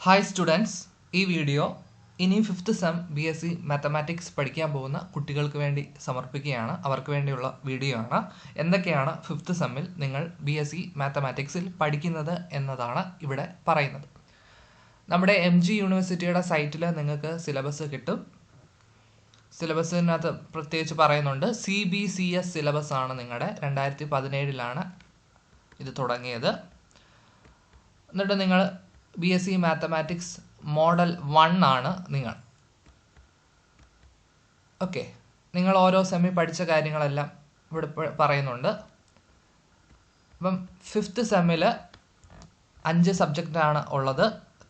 Hi students, ഈ video ഇനി 5th sem BSc mathematics പഠിക്കാൻ പോകുന്ന കുട്ടികൾക്ക് വേണ്ടി സമർപ്പിക്കുകയാണ്. അവർക്ക് വേണ്ടിയുള്ള വീഡിയോ ആണ്. എന്തൊക്കെയാണ് 5th സെമ്മിൽ നിങ്ങൾ BSc മാത്തമാറ്റിക്സിൽ പഠിക്കുന്നത് എന്നതാണ് ഇവിടെ പറയുന്നത്. നമ്മുടെ MG യൂണിവേഴ്സിറ്റിയുടെ സൈറ്റിൽ നിങ്ങൾക്ക് സിലബസ് കിട്ടും. സിലബസിനകത്ത് പ്രത്യേകിച്ച് പറയുന്നുണ്ട്, CBCS സിലബസ് ആണ് നിങ്ങളുടെ. 2017 ഇത് തുടങ്ങിയത്. എന്നിട്ട് നിങ്ങൾ BSc മാത്തമാറ്റിക്സ് മോഡൽ 1 ആണ് നിങ്ങൾ. ഓക്കെ, നിങ്ങൾ ഓരോ സെമ്മി പഠിച്ച കാര്യങ്ങളെല്ലാം ഇവിടെ പറയുന്നുണ്ട്. അപ്പം 5th സെമ്മിൽ 5 സബ്ജക്റ്റാണ് ഉള്ളത്.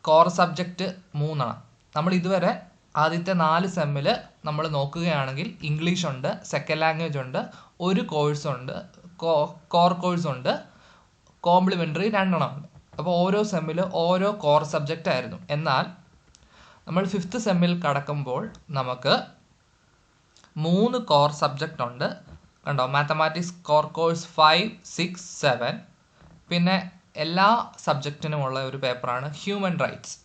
കോർ സബ്ജക്റ്റ് 3 ആണ്. നമ്മൾ ഇതുവരെ ആദ്യത്തെ 4 സെമ്മിൽ നമ്മൾ നോക്കുകയാണെങ്കിൽ ഇംഗ്ലീഷ് ഉണ്ട്, സെക്കൻഡ് ലാംഗ്വേജ് ഉണ്ട്, ഒരു കോഴ്സ് ഉണ്ട്, കോർ കോഴ്സ് ഉണ്ട്, കോംപ്ലിമെൻ്ററി 2 ഉണ്ട്. അപ്പോൾ ഓരോ സെമ്മിൽ ഓരോ കോർ സബ്ജക്റ്റ് ആയിരുന്നു. എന്നാൽ നമ്മൾ 5th സെമ്മിൽ കടക്കുമ്പോൾ നമുക്ക് 3 കോർ സബ്ജക്റ്റ് ഉണ്ട്. കണ്ടോ, മാത്തമാറ്റിക്സ് കോർ കോഴ്സ് 5, 6, 7. പിന്നെ എല്ലാ സബ്ജക്റ്റിനുമുള്ള ഒരു പേപ്പറാണ് human rights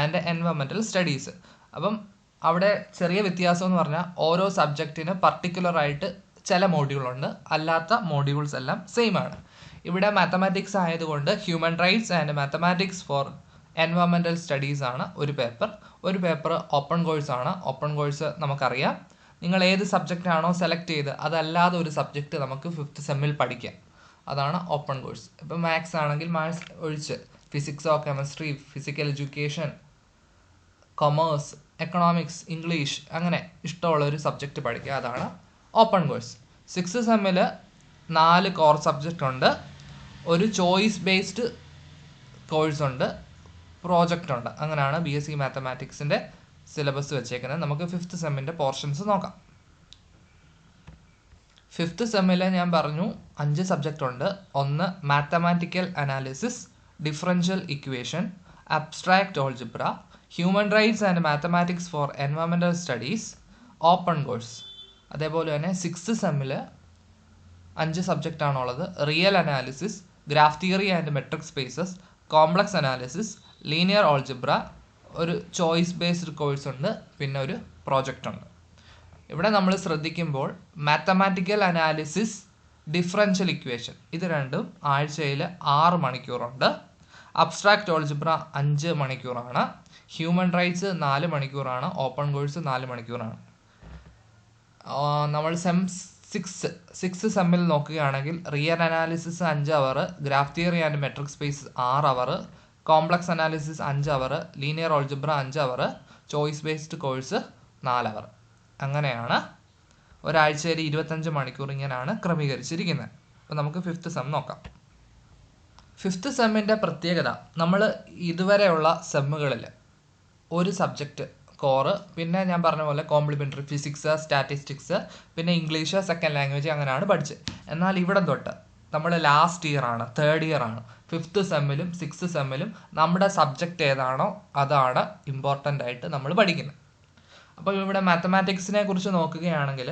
and environmental studies. അപ്പം അവിടെ ചെറിയ വ്യത്യാസം എന്ന് പറഞ്ഞാൽ ഓരോ സബ്ജക്റ്റിന് പർട്ടിക്കുലറായിട്ട് ചില മോഡ്യൂളുണ്ട്, അല്ലാത്ത മോഡ്യൂൾസ് എല്ലാം സെയിം ആണ്. ഇവിടെ മാത്തമാറ്റിക്സ് ആയതുകൊണ്ട് human rights and mathematics four environmental studies ആണ് ഒരു പേപ്പർ ഓപ്പൺ കോഴ്സ് ആണ്. ഓപ്പൺ കോഴ്സ് നമുക്കറിയാം, നിങ്ങൾ ഏത് സബ്ജക്റ്റ് ആണോ സെലക്ട് ചെയ്ത് അതല്ലാതെ ഒരു സബ്ജക്റ്റ് നമുക്ക് 5th സെമ്മിൽ പഠിക്കാം. അതാണ് ഓപ്പൺ കോഴ്സ്. ഇപ്പം മാത്സ് ആണെങ്കിൽ മാത്സ് ഒഴിച്ച് ഫിസിക്സോ chemistry, physical education, commerce, economics, English, അങ്ങനെ ഇഷ്ടമുള്ള ഒരു സബ്ജക്റ്റ് പഠിക്കുക. അതാണ് ഓപ്പൺ കോഴ്സ്. 6th സെമ്മിൽ 4 കോർ സബ്ജക്റ്റ് ഉണ്ട്, ഒരു ചോയ്സ് ബേസ്ഡ് കോഴ്സ് ഉണ്ട്, പ്രോജക്റ്റ് ഉണ്ട്. അങ്ങനെയാണ് BSc മാത്തമാറ്റിക്സിൻ്റെ സിലബസ് വെച്ചേക്കുന്നത്. നമുക്ക് 5th സെമ്മിൻ്റെ പോർഷൻസ് നോക്കാം. 5th സെമ്മിൽ ഞാൻ പറഞ്ഞു 5 സബ്ജക്റ്റ് ഉണ്ട്. 1 mathematical analysis, differential equation, abstract algebra, human rights and mathematics four environmental studies, open course. അതേപോലെ തന്നെ 6th സെമ്മിൽ 5 സബ്ജക്റ്റ് ആണുള്ളത്. Real analysis, graph theory and metric spaces, complex analysis, linear algebra, ഒരു choice based course ഉണ്ട്, പിന്നെ ഒരു project ഉണ്ട്. ഇവിടെ നമ്മൾ ശ്രദ്ധിക്കുമ്പോൾ മാത്തമാറ്റിക്കൽ അനാലിസിസ്, ഡിഫറൻഷ്യൽ ഇക്വേഷൻ ഇത് രണ്ടും ആഴ്ചയിൽ 6 മണിക്കൂറുണ്ട്. അബ്സ്ട്രാക്റ്റ് ഓൾജിബ്ര 5 മണിക്കൂറാണ്. ഹ്യൂമൻ റൈറ്റ്സ് 4 മണിക്കൂറാണ്. ഓപ്പൺ കോഴ്സ് 4 മണിക്കൂറാണ്. നമ്മൾ 6th സെമ്മിൽ നോക്കുകയാണെങ്കിൽ real analysis 5 hour, graph theory and metric space 6 hour, complex analysis 5 hour, linear algebra 5 hour, choice based course 4 hour. അങ്ങനെയാണ് ഒരാഴ്ചയിൽ 25 മണിക്കൂർ ഇങ്ങനെയാണ് ക്രമീകരിച്ചിരിക്കുന്നത്. അപ്പോൾ നമുക്ക് 5th സെം നോക്കാം. 5th സെമ്മിൻ്റെ പ്രത്യേകത, നമ്മൾ ഇതുവരെയുള്ള സെമ്മുകളിൽ ഒരു സബ്ജക്റ്റ് കോറ്, പിന്നെ ഞാൻ പറഞ്ഞ പോലെ കോംപ്ലിമെൻ്ററി ഫിസിക്സ്, സ്റ്റാറ്റിസ്റ്റിക്സ്, പിന്നെ ഇംഗ്ലീഷ്, സെക്കൻഡ് ലാംഗ്വേജ് അങ്ങനെയാണ് പഠിച്ചത്. എന്നാൽ ഇവിടെ തൊട്ട് നമ്മൾ ലാസ്റ്റ് ഇയർ ആണ്, 3rd ഇയർ ആണ്. 5th സെമ്മിലും 6th സെമ്മിലും നമ്മുടെ സബ്ജക്റ്റ് ഏതാണോ അതാണ് ഇമ്പോർട്ടൻ്റ് ആയിട്ട് നമ്മൾ പഠിക്കുന്നത്. അപ്പോൾ ഇവിടെ മാത്തമാറ്റിക്സിനെ കുറിച്ച് നോക്കുകയാണെങ്കിൽ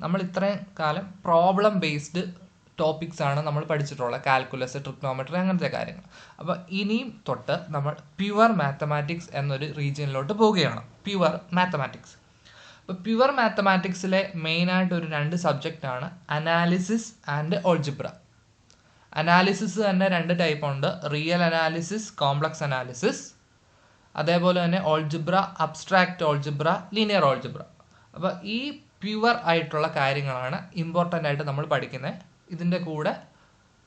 നമ്മൾ ഇത്രയും കാലം പ്രോബ്ലം ബേസ്ഡ് ടോപ്പിക്സ് ആണ് നമ്മൾ പഠിച്ചിട്ടുള്ളത്, കാൽക്കുലസ്, ട്രിഗ്നോമെട്രി അങ്ങനത്തെ കാര്യങ്ങൾ. അപ്പോൾ ഇനിയും തൊട്ട് നമ്മൾ പ്യുവർ മാത്തമാറ്റിക്സ് എന്നൊരു റീജിയനിലോട്ട് പോവുകയാണ്. Pure mathematics. അപ്പോൾ പ്യുവർ മാത്തമാറ്റിക്സിലെ മെയിനായിട്ട് ഒരു 2 സബ്ജക്റ്റാണ് അനാലിസിസ് ആൻഡ് ഓൾജിബ്ര. അനാലിസിസ് തന്നെ 2 ടൈപ്പ് ഉണ്ട്, റിയൽ അനാലിസിസ്, കോംപ്ലക്സ് അനാലിസിസ്. അതേപോലെ തന്നെ algebra, abstract algebra, linear algebra. അപ്പോൾ ഈ പ്യുവർ ആയിട്ടുള്ള കാര്യങ്ങളാണ് ഇമ്പോർട്ടൻ്റ് ആയിട്ട് നമ്മൾ പഠിക്കുന്നത്. ഇതിൻ്റെ കൂടെ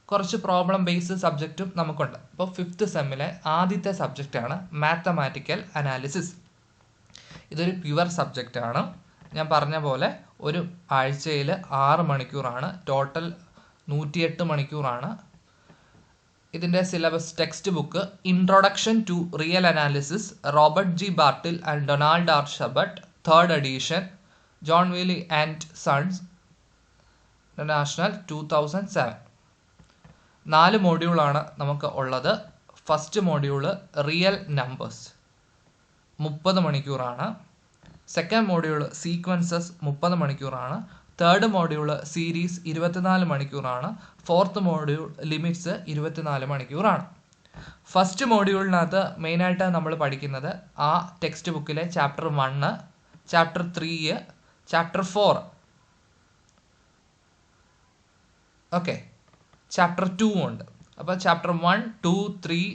കുറച്ച് പ്രോബ്ലം ബേസ്ഡ് സബ്ജക്റ്റും നമുക്കുണ്ട്. അപ്പോൾ 5th സെമ്മിലെ ആദ്യത്തെ സബ്ജക്റ്റാണ് മാത്തമാറ്റിക്കൽ അനാലിസിസ്. ഇതൊരു പ്യുവർ സബ്ജക്റ്റാണ്. ഞാൻ പറഞ്ഞ പോലെ ഒരു ആഴ്ചയിൽ 6 മണിക്കൂറാണ്, ടോട്ടൽ 108 മണിക്കൂറാണ്. ഇതിൻ്റെ syllabus text book introduction to real analysis, Robert G Bartle and Donald R Sherbert, 3rd edition, John Wiley and Sons international, 2007. 4 മോഡ്യൂളാണ് നമുക്ക് ഉള്ളത്. ഫസ്റ്റ് മോഡ്യൂള് റിയൽ നമ്പേഴ്സ് 30 മണിക്കൂറാണ്. സെക്കൻഡ് മോഡ്യൂള് സീക്വൻസസ് 30 മണിക്കൂറാണ്. 3rd മോഡ്യൂള് സീരീസ് 24 മണിക്കൂറാണ്. 4th module limits 24 മണിക്കൂറാണ്. First മോഡ്യൂളിനകത്ത് മെയിനായിട്ട് നമ്മൾ പഠിക്കുന്നത് ആ ടെക്സ്റ്റ് ബുക്കിലെ chapter 1, chapter 3, chapter 4, okay, chapter 2 ഉണ്ട്. അപ്പോൾ ചാപ്റ്റർ 1, 2, 3,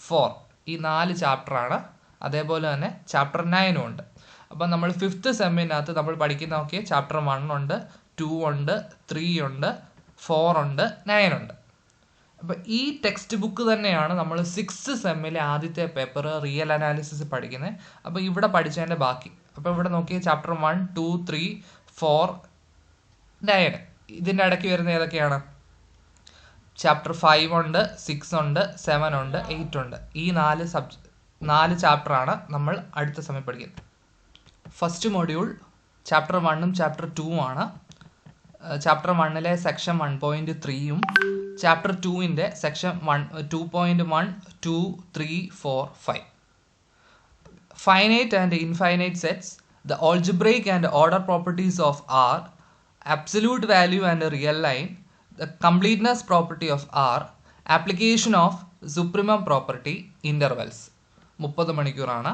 4 ഈ 4 ചാപ്റ്ററാണ്. അതേപോലെ തന്നെ ചാപ്റ്റർ 9 ഉണ്ട്. അപ്പം നമ്മൾ 5th സെമ്മിനകത്ത് നമ്മൾ പഠിക്കുന്ന നോക്കിയ ചാപ്റ്റർ 1 ഉണ്ട്, 2 ഉണ്ട്, 3 ഉണ്ട്, 4 ഉണ്ട്, 9 ഉണ്ട്. അപ്പം ഈ ടെക്സ്റ്റ് ബുക്ക് തന്നെയാണ് നമ്മൾ 6th സെമ്മിലെ ആദ്യത്തെ പേപ്പർ റിയൽ അനാലിസിസ് പഠിക്കുന്നത്. അപ്പോൾ ഇവിടെ പഠിച്ചതിൻ്റെ ബാക്കി. അപ്പോൾ ഇവിടെ നോക്കിയ ചാപ്റ്റർ 1, 2, 3, 4, 9 ഇതിൻ്റെ ഇടയ്ക്ക് വരുന്ന ഏതൊക്കെയാണ്? ചാപ്റ്റർ 5 ഉണ്ട്, 6 ഉണ്ട്, 7 ഉണ്ട്, 8 ഉണ്ട്. ഈ 4 ചാപ്റ്ററാണ് നമ്മൾ അടുത്ത സമയം പഠിക്കുന്നത്. ഫസ്റ്റ് മൊഡ്യൂൾ ചാപ്റ്റർ 1ഉം ചാപ്റ്റർ 2ഉം ആണ്. ചാപ്റ്റർ 1ലെ സെക്ഷൻ 1.3ഉം ചാപ്റ്റർ 2ൻ്റെ section 2.1, 2, 3, 4, 5. Finite and infinite sets, the algebraic and order properties of R, absolute value and real line, the completeness property of R, application of supremum property, intervals. 30 മണിക്കൂറാണ്.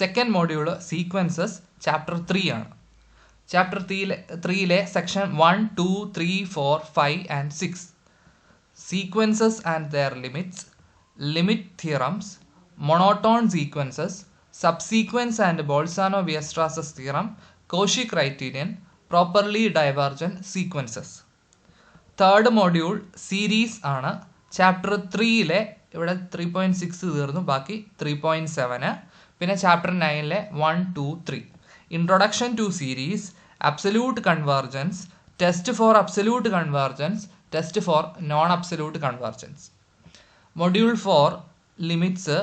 Second module sequences chapter 3 ആണ്. Chapter 3ലെ section 1, 2, 3, 4, 5 and 6. Sequences and their limits, limit theorems, monotone sequences, subsequence and Bolzano-Weierstrass's theorem, Cauchy criterion, properly divergent sequences. Third module series ആണ്. Chapter 3ലെ ഇവിടെ 3.6 തീർന്നു, ബാക്കി 3.7. പിന്നെ chapter 9ലെ 1, 2, 3. Introduction to series, absolute convergence, test for absolute convergence, test for non absolute convergence. Module 4 limits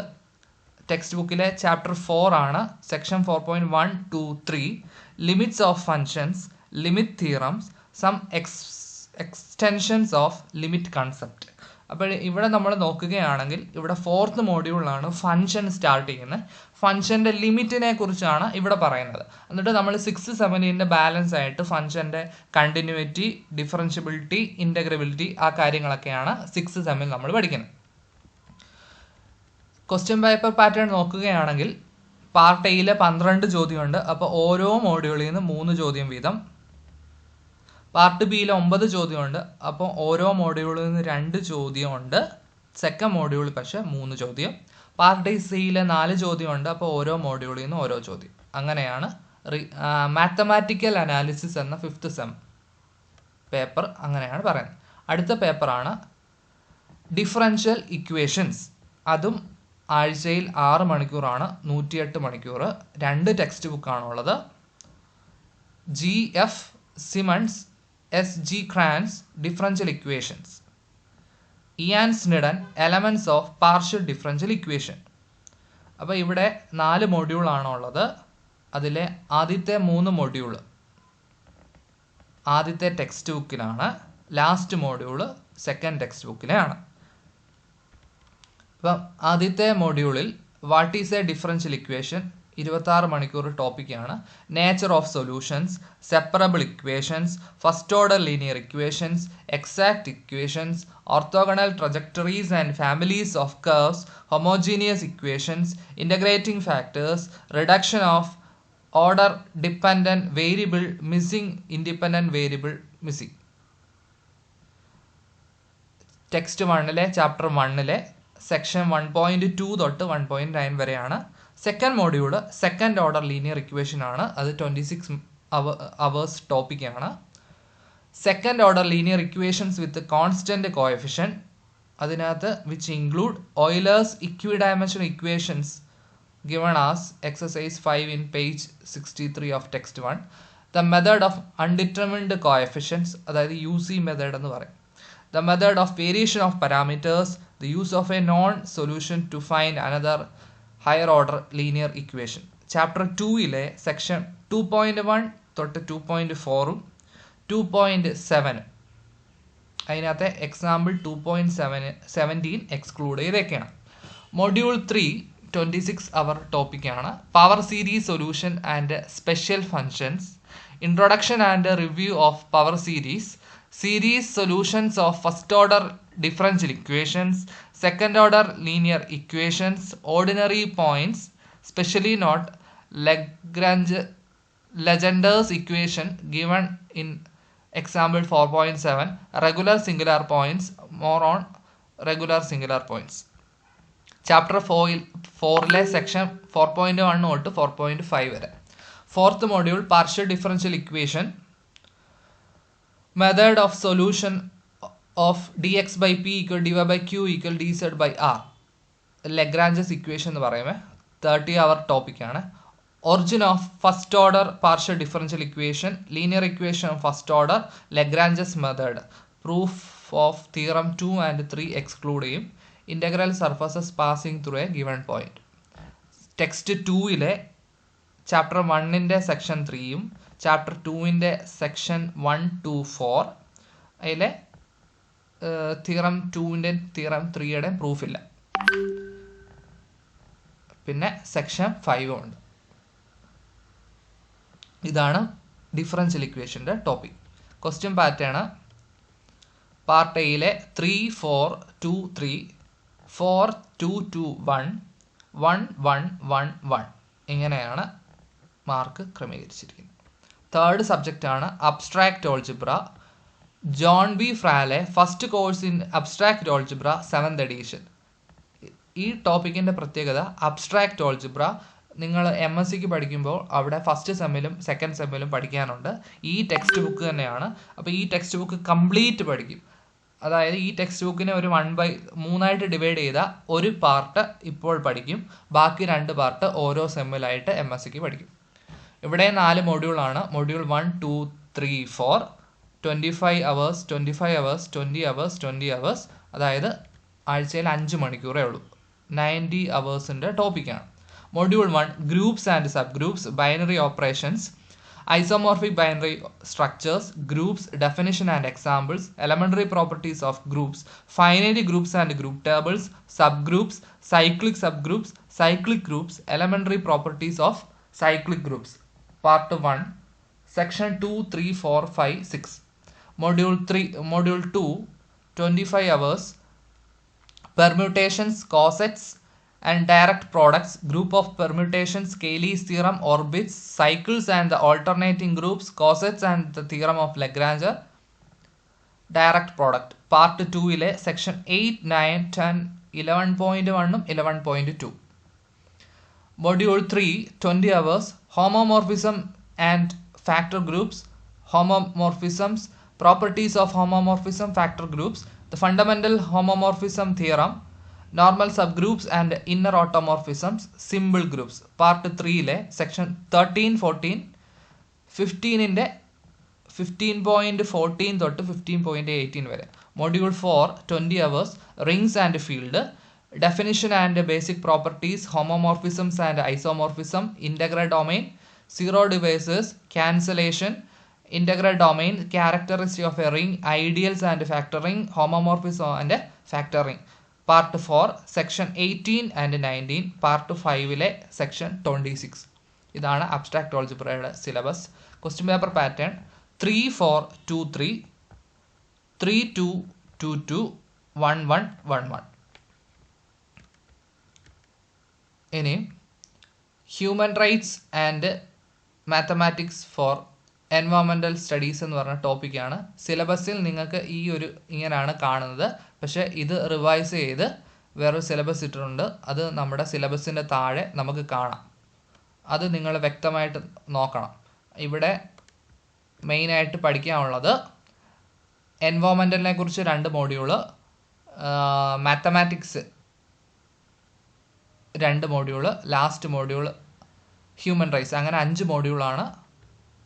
text ബുക്കിലെ chapter 4 ആണ്. Section 4.1, 2, 3. Limits of functions, limit theorems, some extensions of limit concept. അപ്പോൾ ഇവിടെ നമ്മൾ നോക്കുകയാണെങ്കിൽ ഇവിടെ 4th മോഡ്യൂളിലാണ് ഫംഗ്ഷൻ സ്റ്റാർട്ട് ചെയ്യുന്നത്. ഫംഗ്ഷൻ്റെ ലിമിറ്റിനെ കുറിച്ചാണ് ഇവിടെ പറയുന്നത്. എന്നിട്ട് നമ്മൾ 6th, 7th ബാലൻസ് ആയിട്ട് ഫംഗ്ഷൻ്റെ കണ്ടിന്യൂറ്റി, ഡിഫറൻഷ്യബിലിറ്റി, ഇൻ്റഗ്രബിലിറ്റി ആ കാര്യങ്ങളൊക്കെയാണ് 6th സെമ്മിൽ നമ്മൾ പഠിക്കുന്നത്. ക്വസ്റ്റ്യൻ പേപ്പർ പാറ്റേൺ നോക്കുകയാണെങ്കിൽ പാർട്ട് എയിലെ 12 ചോദ്യമുണ്ട്. അപ്പോൾ ഓരോ മോഡ്യൂളിൽ നിന്ന് 3 ചോദ്യം വീതം. പാർട്ട് ബിയിൽ 9 ചോദ്യമുണ്ട്. അപ്പോൾ ഓരോ മോഡ്യൂളിൽ നിന്ന് 2 ചോദ്യമുണ്ട്. സെക്കൻഡ് മോഡ്യൂളിൽ പക്ഷേ 3 ചോദ്യം. പാർട്ട് സിയിലെ 4 ചോദ്യമുണ്ട്. അപ്പോൾ ഓരോ മോഡ്യൂളിൽ നിന്ന് ഓരോ ചോദ്യം. അങ്ങനെയാണ് മാത്തമാറ്റിക്കൽ അനാലിസിസ് എന്ന 5th സെം പേപ്പർ അങ്ങനെയാണ് പറയുന്നത്. അടുത്ത പേപ്പറാണ് ഡിഫറൻഷ്യൽ ഇക്വേഷൻസ്. അതും ആഴ്ചയിൽ 6 മണിക്കൂറാണ്, 108 മണിക്കൂർ. 2 ടെക്സ്റ്റ് ബുക്കാണുള്ളത്. GF Simmons, SG Krantz differential equations, Ian Sneddon elements of partial differential equation. അപ്പോൾ ഇവിടെ 4 മൊഡ്യൂളാണ് ഉള്ളത്. അതിലെ ആദ്യത്തെ 3 മൊഡ്യൂൾ ആദ്യത്തെ ടെക്സ്റ്റ് ബുക്കിലാണ്. ലാസ്റ്റ് മോഡ്യൂൾ സെക്കൻഡ് ടെക്സ്റ്റ് ബുക്കിലാണ്. അപ്പം ആദ്യത്തെ മോഡ്യൂളിൽ what is a differential equation 26 മണിക്കൂർ ടോപ്പിക്കാണ്. Nature of solutions, separable equations, first order linear equations, exact equations, orthogonal trajectories and families of curves, homogeneous equations, integrating factors, reduction of order dependent variable, missing independent variable missing. Text 1ലെ chapter 1ലെ section 1.2 തൊട്ട് 1.9 വരെയാണ്. Second module second order linear equation ആണ്. അത് 26 hours ടോപ്പിക്കാണ്. Second order linear equations with constant coefficient. അതിനകത്ത് which include Euler's equidimensional equations given as exercise 5 in page 63 of text 1. The method of undetermined coefficients, അതായത് UC method എന്ന് പറയും. The method of variation of parameters, the use of a known solution to find another higher order linear equation. Chapter 2ലെ section 2.1 തൊട്ട് 2.4ഉം 2.7 അതിനകത്തെ example 2.17 exclude ചെയ്തേക്കാണ്. Module 3 26 hour ടോപ്പിക്കാണ്. Power series solution and special functions, introduction and review of power series, series solutions of first order differential equations, second order linear equations, ordinary points, specially not Legendre's equation given in example 4.7, regular singular points, more on regular singular points. Chapter 4 section 4.1 തൊട്ട് 4.5 വരെ. Fourth module, partial differential equation, method of solution of dx by p equal dy by q equal dz by r. Lagrange's equation എന്ന് പറയുമ്പോൾ 30-hour topic ആണ്. Origin of first order partial differential equation, linear equation of first order, Lagrange's method, proof of theorem 2 and 3 exclude ചെയ്യും. Integral surfaces passing through a given point. Text 2-ലെ chapter 1-ൻ്റെ section 3-യും chapter 2-ൻ്റെ section 1 to 4 അതിലെ theorem 2-ൻ്റെ theorem 3-യുടെ പ്രൂഫില്ല. പിന്നെ section 5 ഉണ്ട്. ഇതാണ് differential ഇക്വേഷൻ്റെ ടോപ്പിക്. ക്വസ്റ്റ്യൻ പാറ്റേൺ പാർട്ട് എയിലെ 3 4 2 3 4 2 2 1 1 1 1 1 ഇങ്ങനെയാണ് മാർക്ക് ക്രമീകരിച്ചിരിക്കുന്നത്. തേർഡ് സബ്ജക്റ്റാണ് abstract algebra. John B Fraleigh, first course in abstract algebra, 7th edition. ഈ ടോപ്പിക്കിൻ്റെ പ്രത്യേകത അബ്സ്ട്രാക്റ്റ് ഓൾജിബ്ര നിങ്ങൾ MSc പഠിക്കുമ്പോൾ അവിടെ ഫസ്റ്റ് സെമ്മിലും സെക്കൻഡ് സെമ്മിലും പഠിക്കാനുണ്ട്. ഈ ടെക്സ്റ്റ് ബുക്ക് തന്നെയാണ്. അപ്പോൾ ഈ ടെക്സ്റ്റ് ബുക്ക് കംപ്ലീറ്റ് പഠിക്കും. അതായത് ഈ ടെക്സ്റ്റ് ബുക്കിനെ ഒരു 1/3 ഡിവൈഡ് ചെയ്ത ഒരു പാർട്ട് ഇപ്പോൾ പഠിക്കും, ബാക്കി 2 പാർട്ട് ഓരോ സെമ്മിലായിട്ട് MScക്ക് പഠിക്കും. ഇവിടെ 4 മൊഡ്യൂളാണ്. Module 1 2 3 4 25 hours 25 hours 20 hours 20 hours, അതായത് ആഴ്ചയിൽ 5 മണിക്കൂറേ ഉള്ളൂ. 90 ഹവേഴ്സിൻ്റെ ടോപ്പിക്കാണ്. Module 1 groups and sub groups, binary operations, isomorphic binary structures, groups, definition and examples, elementary properties of groups, finite groups and group tables, subgroups, cyclic subgroups, cyclic groups, elementary properties of cyclic groups. Part 1, section 2 3 4 5 6. Module 2 25 hours, permutations, cosets and direct products, group of permutations, Cayley's theorem, orbits, cycles and the alternating groups, cosets and the theorem of Lagrange, direct product. Part 2-ലെ section 8 9 10 11.1 11.2. Module 3 20 hours, homomorphism and factor groups, homomorphisms, properties of homomorphism, factor groups, the fundamental homomorphism theorem, normal subgroups and inner automorphisms, symbol groups. Part 3-ലെ section 13 14 15-ൻ്റെ 15.14 തൊട്ട് 15.18 വരെ. Module 4 20 hours, rings and field, definition and basic properties, homomorphisms and isomorphism, integral domain, zero divisors, cancellation, integral domain, characteristic of a ring, ideals and factoring, homomorphism and factoring. Part 4 section 18 and 19. Part 5-ലെ section 26. ഇതാണ് abstract ഓൾജിബ്രയുടെ syllabus. Question paper pattern 3 4 2 3 3 2 2 2 1 1 1 1. ഇനി human rights and mathematics four environmental studies എന്ന് പറഞ്ഞ ടോപ്പിക്കാണ്. സിലബസിൽ നിങ്ങൾക്ക് ഇങ്ങനെയാണ് കാണുന്നത്. പക്ഷേ ഇത് റിവൈസ് ചെയ്ത് വേറൊരു സിലബസ് ഇട്ടിട്ടുണ്ട്. അത് നമ്മുടെ സിലബസിൻ്റെ താഴെ നമുക്ക് കാണാം. അത് നിങ്ങൾ വ്യക്തമായിട്ട് നോക്കണം. ഇവിടെ മെയിനായിട്ട് പഠിക്കാനുള്ളത് എൻവയോൺമെൻറ്റലിനെ കുറിച്ച് 2 module, mathematics 2 module, last module human rights. അങ്ങനെ 5 മോഡ്യൂളാണ്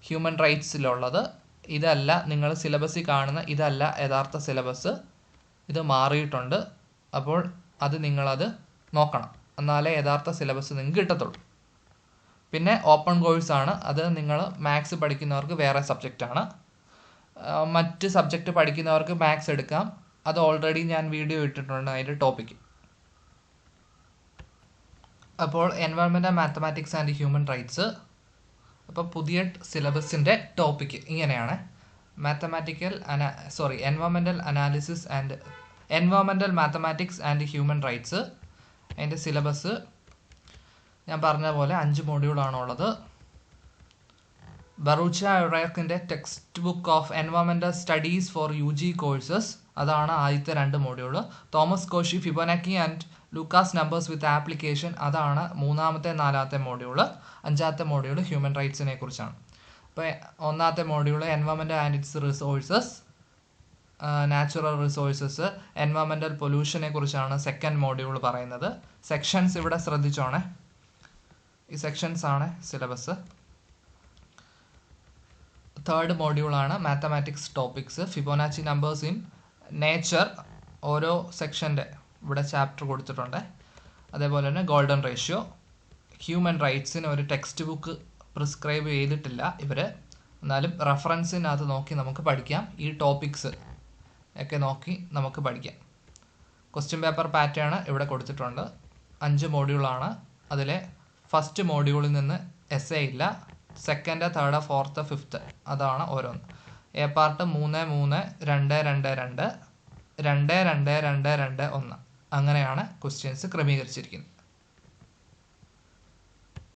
ഹ്യൂമൻ റൈറ്റ്സിലുള്ളത്. ഇതല്ല നിങ്ങൾ സിലബസിൽ കാണുന്ന ഇതല്ല യഥാർത്ഥ സിലബസ്. ഇത് മാറിയിട്ടുണ്ട്. അപ്പോൾ അത് നിങ്ങളത് നോക്കണം, എന്നാലേ യഥാർത്ഥ സിലബസ് നിങ്ങൾക്ക് കിട്ടത്തുള്ളൂ. പിന്നെ ഓപ്പൺ കോഴ്സാണ്. അത് നിങ്ങൾ മാത്സ് പഠിക്കുന്നവർക്ക് വേറെ സബ്ജക്റ്റാണ്. മറ്റ് സബ്ജക്റ്റ് പഠിക്കുന്നവർക്ക് മാത്സ് എടുക്കാം. അത് ഓൾറെഡി ഞാൻ വീഡിയോ ഇട്ടിട്ടുണ്ട് അതിൻ്റെ ടോപ്പിക്ക്. അപ്പോൾ environmental mathematics and human rights. അപ്പോൾ പുതിയ സിലബസിൻ്റെ ടോപ്പിക്ക് ഇങ്ങനെയാണ്. Environmental analysis and environmental mathematics and human rights. അതിൻ്റെ സിലബസ് ഞാൻ പറഞ്ഞ പോലെ 5 മോഡ്യൂളാണുള്ളത്. ബറൂച്ച ഒറാക്കിൻ്റെ text book of environmental studies for UG courses, അതാണ് ആദ്യത്തെ 2 module. Thomas Koshy Fibonacci and Lucas numbers with application, അതാണ് 3ാമത്തെ 4ാമത്തെ മോഡ്യൂള്. 5ാമത്തെ മോഡ്യൂള് ഹ്യൂമൻ റൈറ്റ്സിനെ കുറിച്ചാണ്. അപ്പോൾ 1ാമത്തെ module environment and its resources, natural resources, environmental പൊല്യൂഷനെ കുറിച്ചാണ് 2nd മോഡ്യൂൾ പറയുന്നത്. സെക്ഷൻസ് ഇവിടെ ശ്രദ്ധിച്ചോണേ, ഈ സെക്ഷൻസ് ആണ് സിലബസ്. 3rd മോഡ്യൂളാണ് mathematics topics, Fibonacci numbers in nature, ഓരോ സെക്ഷൻ്റെ ഇവിടെ ചാപ്റ്റർ കൊടുത്തിട്ടുണ്ട്. അതേപോലെ തന്നെ ഗോൾഡൻ റേഷ്യോ. ഹ്യൂമൻ റൈറ്റ്സിന് ഒരു ടെക്സ്റ്റ് ബുക്ക് പ്രിസ്ക്രൈബ് ചെയ്തിട്ടില്ല ഇവർ, എന്നാലും റെഫറൻസിനകത്ത് നോക്കി നമുക്ക് പഠിക്കാം. ഈ ടോപ്പിക്സ് ഒക്കെ നോക്കി നമുക്ക് പഠിക്കാം. ക്വസ്റ്റ്യൻ പേപ്പർ പാറ്റേൺ ഇവിടെ കൊടുത്തിട്ടുണ്ട്. 5 മോഡ്യൂളാണ്. അതിലെ ഫസ്റ്റ് മോഡ്യൂളിൽ നിന്ന് എസ്സേ ഇല്ല, 2nd, 3rd, 4th, 5th അതാണ് ഓരോന്ന്. എ പാർട്ട് 3, 3, 2, 2, 2, 2, 2, 2, 2, 1 അങ്ങനെയാണ് ക്വസ്റ്റ്യൻസ് ക്രമീകരിച്ചിരിക്കുന്നത്.